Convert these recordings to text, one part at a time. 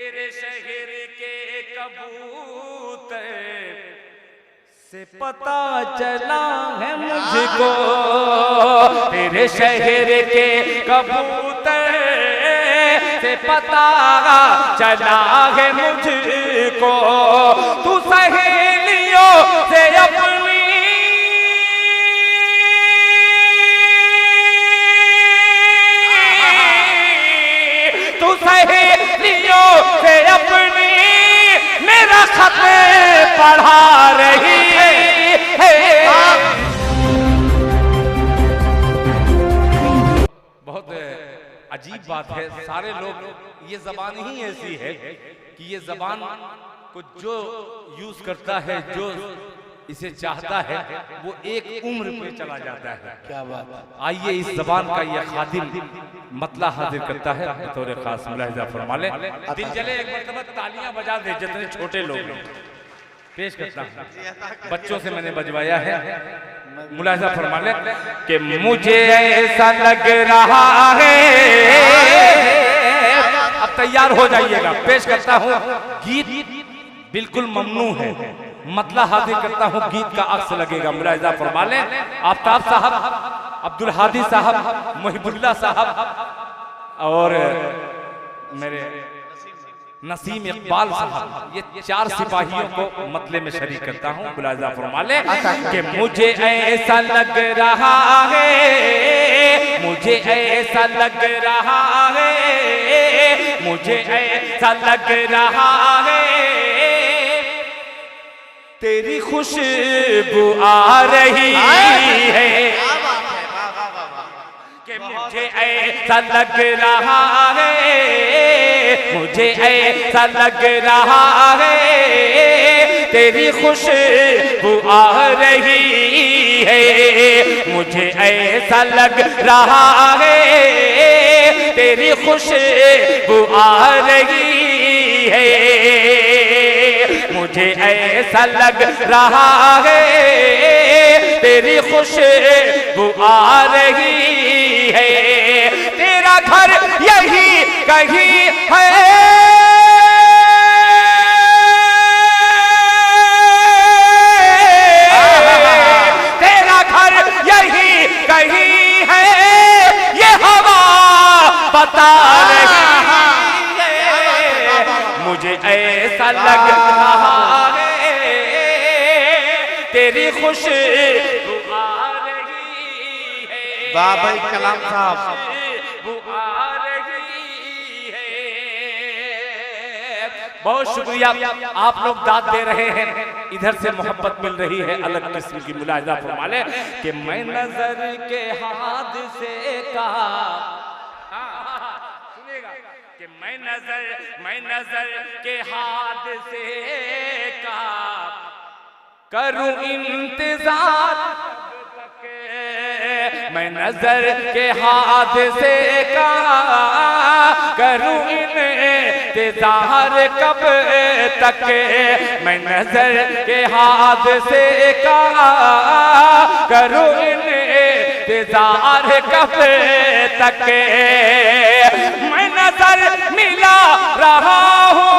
तेरे शहर के कबूतर से पता चला है मुझको, तेरे शहर के कबूतर से पता चला है मुझको। तू सहेलियों से अपनी सहेलियों से अपनी मेरा खत पढ़ा रही है। बहुत अजीब बात है, सारे लोग ये जबान ही ऐसी है कि ये जबान को जो यूज करता है, जो इसे चाहता है, वो एक उम्र पे चला जाता है। क्या बात है। आइए इस जबान का ये खादिम मतला हाजिर करता है, बतौर खास मुलाहिजा फरमा ले। दिल जले एक मरतबा तालियां बजा दे जितने छोटे लोग पेश करता हूं। बच्चों से मैंने बजवाया है, मुलाहिजा फरमा ले कि मुझे ऐसा लग रहा है। अब तैयार हो जाइएगा, पेश करता हूं। गीत बिल्कुल ममनू है, मतला हाजिर करता हूं, गीत का अक्स लगेगा। मुलाहिजा फरमा ले। आफ्ताब साहब, अब्दुल हादी साहब, मुहिबुल्लाह साहब और मेरे नसीम इकबाल साहब, ये चार सिपाहियों को मतले में शरीक करता हूं। मुलाहिजा फरमा ले कि मुझे ऐसा लग रहा है, मुझे ऐसा लग रहा है, मुझे ऐसा लग रहा है, तेरी खुशबू आ रही है कि मुझे ऐसा लग रहा है, मुझे ऐसा लग रहा है, तेरी खुशबू आ रही है, मुझे ऐसा लग रहा है, तेरी खुशबू आ रही है, मुझे ऐसा लग रहा है, तेरी खुशबू आ रही है, तेरा घर यही कहीं है, तेरा घर यही कहीं है, ये हवा बता रही है, मुझे ऐसा लग रहा है, तेरी खुशबू आ रही है। बाबा कलाम साहब, खुशबू आ रही है। बहुत शुक्रिया, आप लोग दाद दे रहे हैं, इधर से मोहब्बत मिल रही है अलग किस्म की। मुलाहिजा फरमा ले कि मैं नजर के हादसे का, सुनिएगा कि मैं नजर के हादसे का करूं इंतजार, मैं नजर के हादसे का करूं इंतजार कब तक, मैं नजर के हादसे का करूं इंतजार कब तक, मैं नजर मिला रहा हूँ,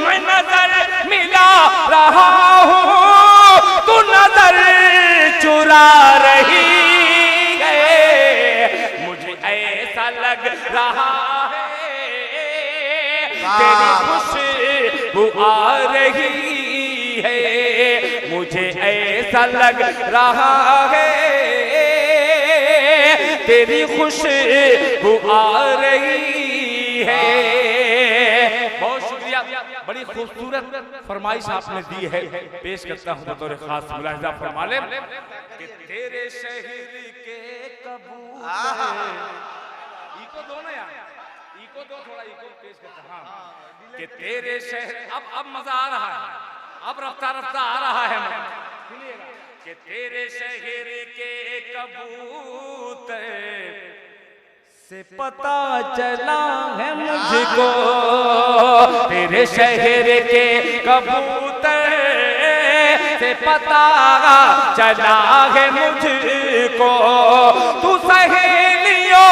मैं नजर मिला रहा हूँ, तू नजर चुरा रही है, मुझे ऐसा लग रहा है, तेरी खुशबू आ रही है, मुझे ऐसा लग रहा है, तेरी खुशबू आ रही है। बहुत शुक्रिया, बड़ी खूबसूरत फरमाइश आपने दी है, पेश करता हूं बतौर खास। मुलाहिजा फरमा ले कि तेरे शहर के कबूतर, इको दो ना यार, इको दो, थोड़ा इको पेश करता। हाँ, कि तेरे शहर, अब मजा आ रहा है, अब रफ्ता रफ्ता आ रहा है। सुनिएगा कि तेरे शहर के कबूतर से पता चला है मुझको, तेरे शहर के कबूतर से पता चला है मुझको, तू सहेलियों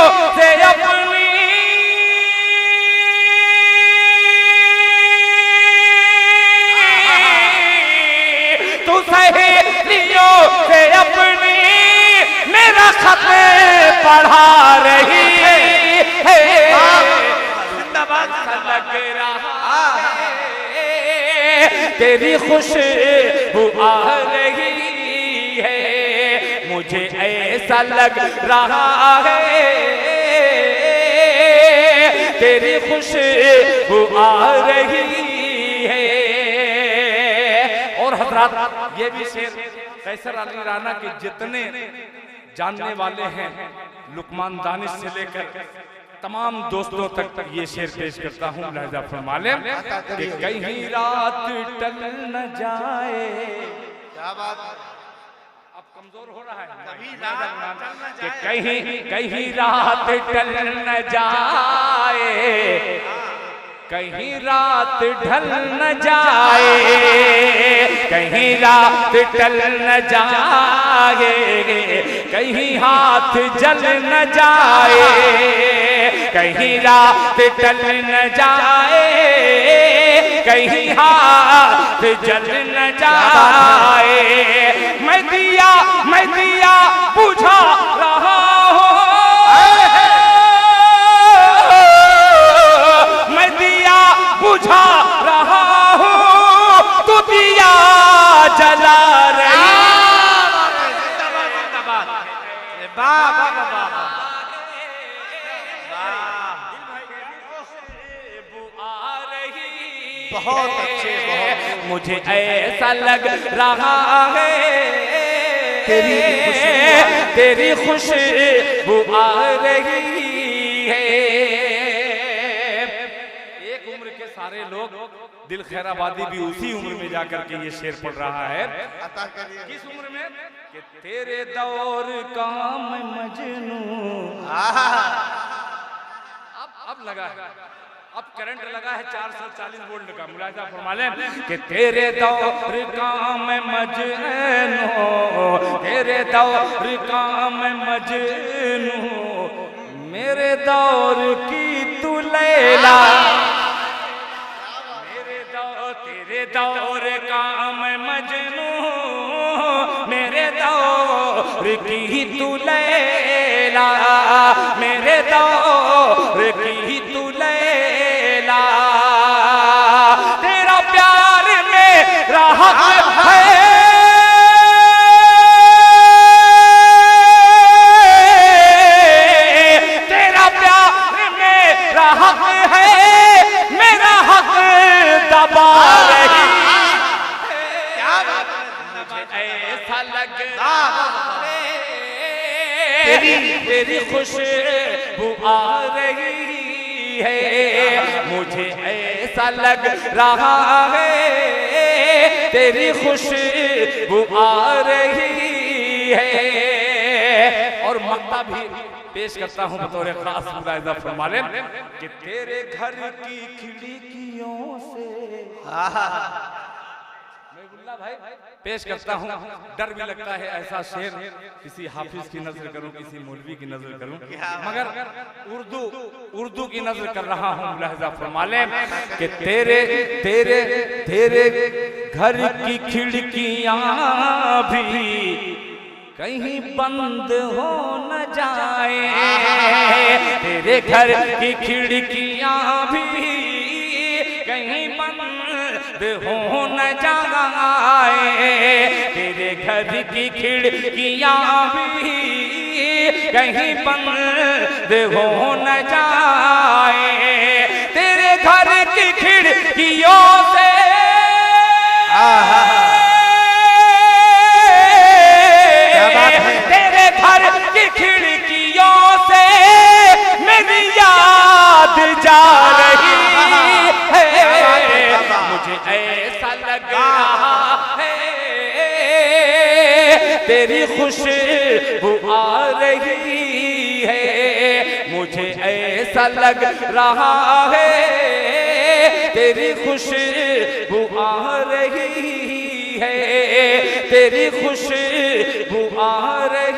तेरी खुशबू आ रही है, मुझे ऐसा लग रहा है तेरी खुशबू आ रही है। और हजरात ये भी शेर कैसर अली राना के जितने जानने वाले हैं, लुकमान दानिश से लेकर तमाम दोस्तों तक ये शेर पेश करता हूँ। लहजा फरमा लें कि कहीं रात टल न जाए, क्या बात, अब कमजोर हो रहा है, कि कहीं रात टल न जाए, कहीं रात ढल न जाए, कहीं रात टल न जाए, कहीं हाथ जल न जाए, कहीं रात टल न जाए, कहीं हाथ जल न जाए। मैं दिया बुझा रहा हूँ, मैं दिया बुझा रहा हूँ, तू दिया जला रही। बहुत अच्छे, बहुत मुझे ऐसा लग रहा है तेरी खुशबू आ रही है। एक उम्र के सारे लोग, दिल खैराबादी भी उसी उम्र में जाकर के ये शेर पढ़ रहा है। किस उम्र में? कि तेरे दौर का मैं मजनू, अब लगा है, अब करंट लगा है 440 वोल्ट का। मुलाहिजा फरमा लें कि तेरे दौर का मैं मजनू, तेरे दौर का मैं मजनू, मेरे दौर की तू लैला, तेरे दौर का मैं मजनू, मेरे दौर की तू लैला, मेरे दौर की तू लैला, तेरा प्यार मेरा हक है, तेरा प्यार मेरा हक है, मेरा हक दबा रही। ऐसा लग तेरी खुशबू आ रही है, मुझे ऐसा लग रहा है तेरी खुशबू आ रही है। और मक्ता भी पेश करता हूँ बतौर खास। मुलाहिजा फरमा लें कि तेरे घर की खिड़कियों से भाई पेश करता हूँ। डर भी लगता है ऐसा शेर किसी हाफिज की नजर करूं, किसी मौलवी की नजर करूं, मगर उर्दू की नजर कर रहा हूँ। मुलाहिजा फरमा लें कि तेरे घर की खिड़कियां भी कहीं बंद हो न जाए, तेरे घर की खिड़कियां भी कहीं बंद हो न जाए, तेरे घर की खिड़कियां भी कहीं बंद हो न जाए, तेरे घर की खिड़कियों से तेरे घर की खिड़कियों से मेरी याद जा रही है, मुझे ऐसा लग रहा है तेरी खुशबू आ रही है, मुझे ऐसा लग रहा है तेरी खुशबू आ रही है, तेरी खुशबू आ रही